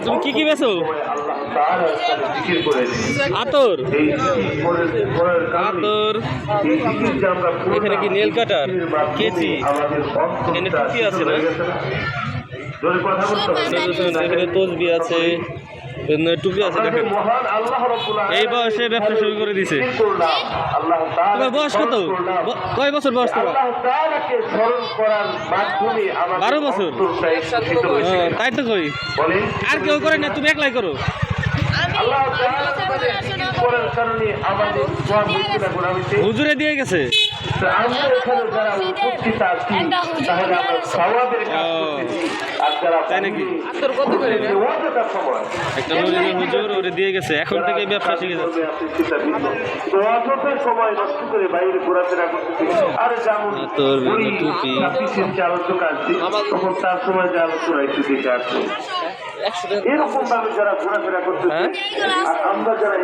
তুমি কি কি বেছো? আতর আতর, এখানে কি নেল কাটার কেচি, এখানে টুপি আছে না, এখানে তসবি আছে, টুপি আছে। দেখেন এই বয়সে ব্যবসা শুরু করে দিছে। তোমার বয়স কত? কয় বছর বয়স তোমার? 12 বছর। তাই তো কই, আর কেউ করে না, তুমি একলাই করো। হুজুরে দিয়ে গেছে। তাই নাকি? একটা হুজুর ওরে দিয়ে গেছে, এখন থেকে ব্যবসা শিখে যাচ্ছে। তোর টুপি এরকম ভাবে যারা ঘোরাফেরা করতেছে, আর আমরা যারা